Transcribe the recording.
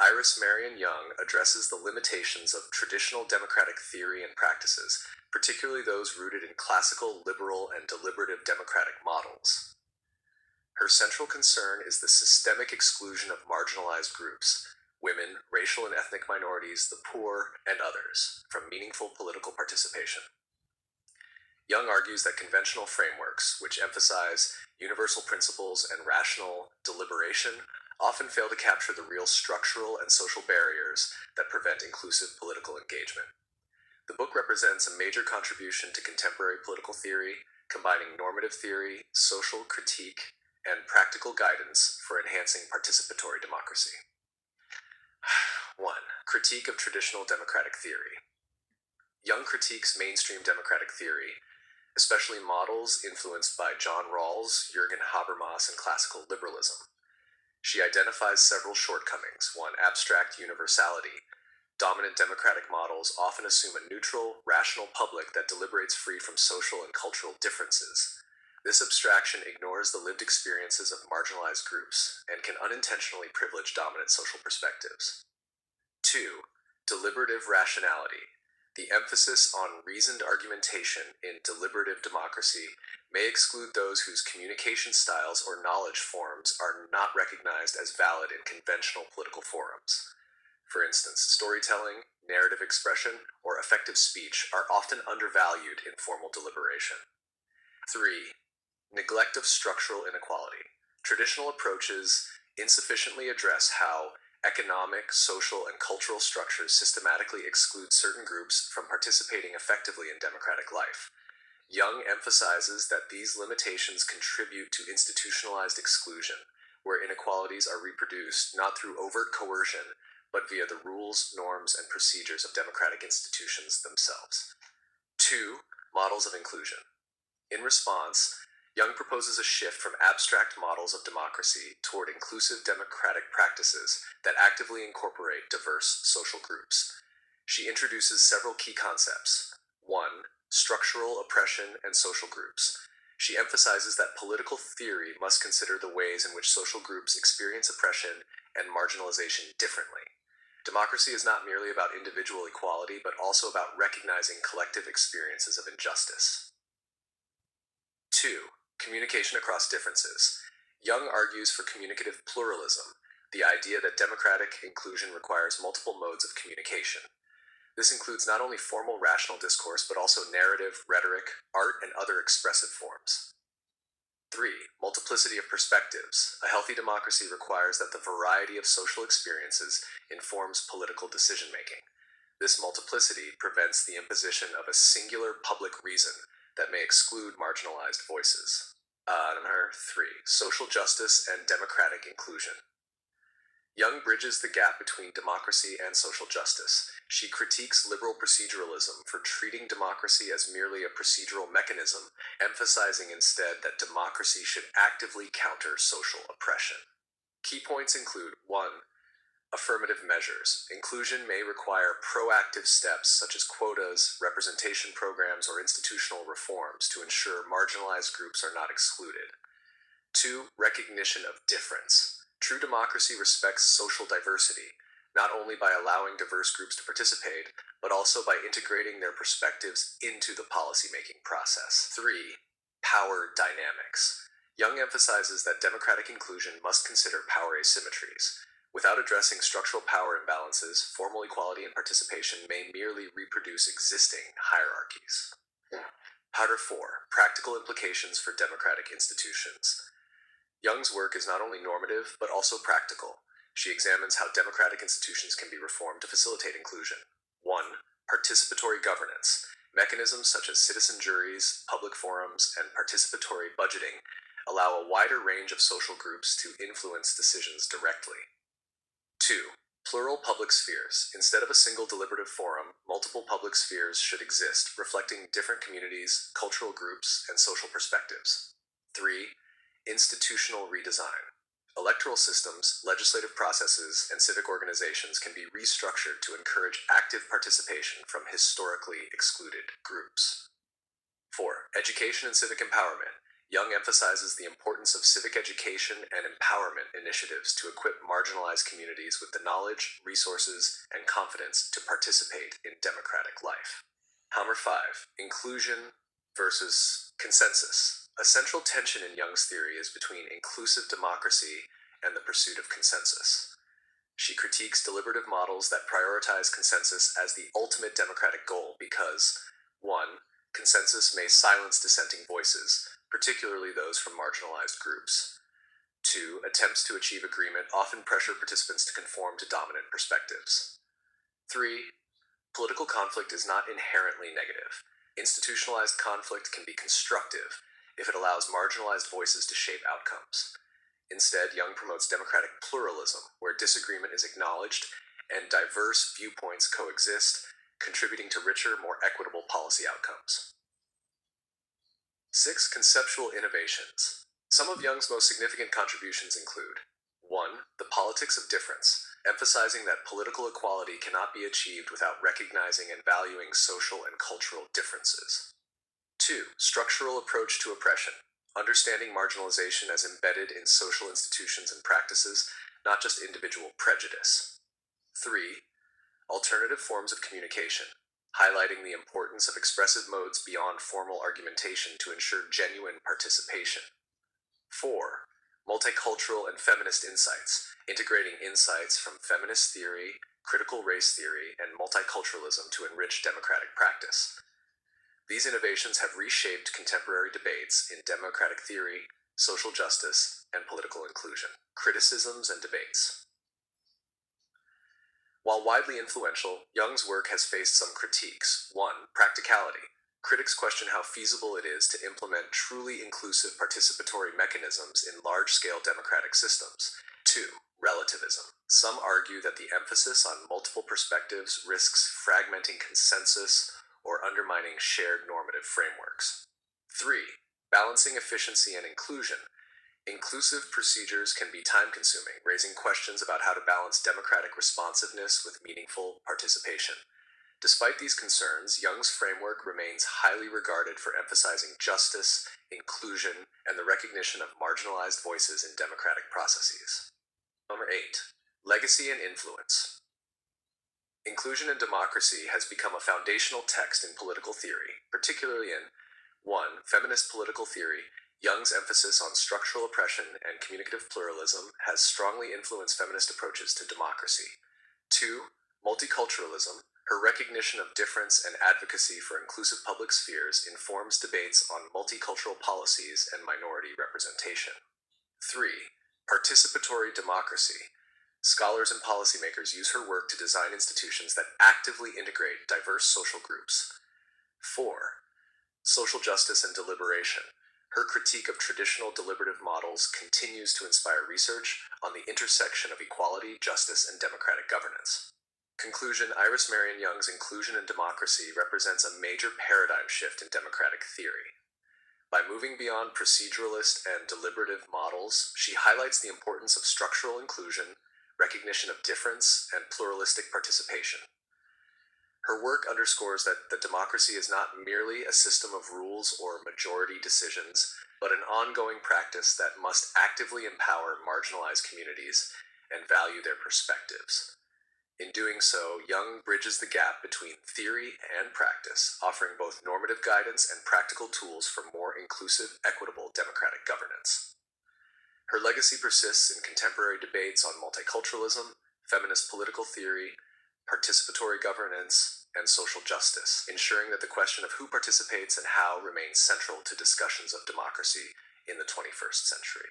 Iris Marion Young addresses the limitations of traditional democratic theory and practices, particularly those rooted in classical, liberal, and deliberative democratic models. Her central concern is the systemic exclusion of marginalized groups, women, racial and ethnic minorities, the poor, and others, from meaningful political participation. Young argues that conventional frameworks, which emphasize universal principles and rational deliberation, often fail to capture the real structural and social barriers that prevent inclusive political engagement. The book represents a major contribution to contemporary political theory, combining normative theory, social critique, and practical guidance for enhancing participatory democracy. 1. Critique of traditional democratic theory. Young critiques mainstream democratic theory, especially models influenced by John Rawls, Jürgen Habermas, and classical liberalism. She identifies several shortcomings. 1. Abstract universality. Dominant democratic models often assume a neutral, rational public that deliberates free from social and cultural differences. This abstraction ignores the lived experiences of marginalized groups and can unintentionally privilege dominant social perspectives. 2. Deliberative rationality. The emphasis on reasoned argumentation in deliberative democracy may exclude those whose communication styles or knowledge forms are not recognized as valid in conventional political forums. For instance, storytelling, narrative expression, or effective speech are often undervalued in formal deliberation. 3. Neglect of structural inequality. Traditional approaches insufficiently address how economic, social, and cultural structures systematically exclude certain groups from participating effectively in democratic life. Young emphasizes that these limitations contribute to institutionalized exclusion, where inequalities are reproduced not through overt coercion, but via the rules, norms, and procedures of democratic institutions themselves. 2. Models of inclusion. In response, Young proposes a shift from abstract models of democracy toward inclusive democratic practices that actively incorporate diverse social groups. She introduces several key concepts. 1. Structural oppression and social groups. She emphasizes that political theory must consider the ways in which social groups experience oppression and marginalization differently. Democracy is not merely about individual equality, but also about recognizing collective experiences of injustice. 2. Communication across differences. Young argues for communicative pluralism, the idea that democratic inclusion requires multiple modes of communication. This includes not only formal rational discourse, but also narrative, rhetoric, art, and other expressive forms. 3. Multiplicity of perspectives. A healthy democracy requires that the variety of social experiences informs political decision-making. This multiplicity prevents the imposition of a singular public reason that may exclude marginalized voices. 3. Social justice and democratic inclusion. Young bridges the gap between democracy and social justice. She critiques liberal proceduralism for treating democracy as merely a procedural mechanism, emphasizing instead that democracy should actively counter social oppression. Key points include 1. Affirmative measures. Inclusion may require proactive steps such as quotas, representation programs, or institutional reforms to ensure marginalized groups are not excluded. 2. Recognition of difference. True democracy respects social diversity, not only by allowing diverse groups to participate, but also by integrating their perspectives into the policymaking process. 3. Power dynamics. Young emphasizes that democratic inclusion must consider power asymmetries. Without addressing structural power imbalances, formal equality and participation may merely reproduce existing hierarchies. 4. Practical implications for democratic institutions. Young's work is not only normative, but also practical. She examines how democratic institutions can be reformed to facilitate inclusion. 1. Participatory governance. Mechanisms such as citizen juries, public forums, and participatory budgeting allow a wider range of social groups to influence decisions directly. 2. Plural public spheres. Instead of a single deliberative forum, multiple public spheres should exist, reflecting different communities, cultural groups, and social perspectives. 3. Institutional redesign. Electoral systems, legislative processes, and civic organizations can be restructured to encourage active participation from historically excluded groups. 4. Education and civic empowerment. Young emphasizes the importance of civic education and empowerment initiatives to equip marginalized communities with the knowledge, resources, and confidence to participate in democratic life. Hammer 5. Inclusion versus consensus. A central tension in Young's theory is between inclusive democracy and the pursuit of consensus. She critiques deliberative models that prioritize consensus as the ultimate democratic goal because, 1. Consensus may silence dissenting voices, particularly those from marginalized groups. 2. Attempts to achieve agreement often pressure participants to conform to dominant perspectives. 3. Political conflict is not inherently negative. Institutionalized conflict can be constructive if it allows marginalized voices to shape outcomes. Instead, Young promotes democratic pluralism, where disagreement is acknowledged and diverse viewpoints coexist, contributing to richer, more equitable policy outcomes. 6. Conceptual innovations. Some of Young's most significant contributions include 1. The politics of difference, emphasizing that political equality cannot be achieved without recognizing and valuing social and cultural differences. 2. Structural approach to oppression, understanding marginalization as embedded in social institutions and practices, not just individual prejudice. 3. Alternative forms of communication, highlighting the importance of expressive modes beyond formal argumentation to ensure genuine participation. 4. Multicultural and feminist insights, integrating insights from feminist theory, critical race theory, and multiculturalism to enrich democratic practice. These innovations have reshaped contemporary debates in democratic theory, social justice, and political inclusion. Criticisms and debates. While widely influential, Young's work has faced some critiques. 1. Practicality. Critics question how feasible it is to implement truly inclusive participatory mechanisms in large-scale democratic systems. 2. Relativism. Some argue that the emphasis on multiple perspectives risks fragmenting consensus or undermining shared normative frameworks. 3. Balancing efficiency and inclusion. Inclusive procedures can be time-consuming, raising questions about how to balance democratic responsiveness with meaningful participation. Despite these concerns, Young's framework remains highly regarded for emphasizing justice, inclusion, and the recognition of marginalized voices in democratic processes. Number 8. Legacy and influence. Inclusion and democracy has become a foundational text in political theory, particularly in 1. Feminist political theory. Young's emphasis on structural oppression and communicative pluralism has strongly influenced feminist approaches to democracy. 2. Multiculturalism. Her recognition of difference and advocacy for inclusive public spheres informs debates on multicultural policies and minority representation. 3. Participatory democracy. Scholars and policymakers use her work to design institutions that actively integrate diverse social groups. 4. Social justice and deliberation. Her critique of traditional deliberative models continues to inspire research on the intersection of equality, justice, and democratic governance. Conclusion. Iris Marion Young's Inclusion and Democracy represents a major paradigm shift in democratic theory. By moving beyond proceduralist and deliberative models, she highlights the importance of structural inclusion, recognition of difference, and pluralistic participation. Her work underscores that the democracy is not merely a system of rules or majority decisions, but an ongoing practice that must actively empower marginalized communities and value their perspectives. In doing so, Young bridges the gap between theory and practice, offering both normative guidance and practical tools for more inclusive, equitable democratic governance. Her legacy persists in contemporary debates on multiculturalism, feminist political theory, participatory governance, and social justice, ensuring that the question of who participates and how remains central to discussions of democracy in the 21st century.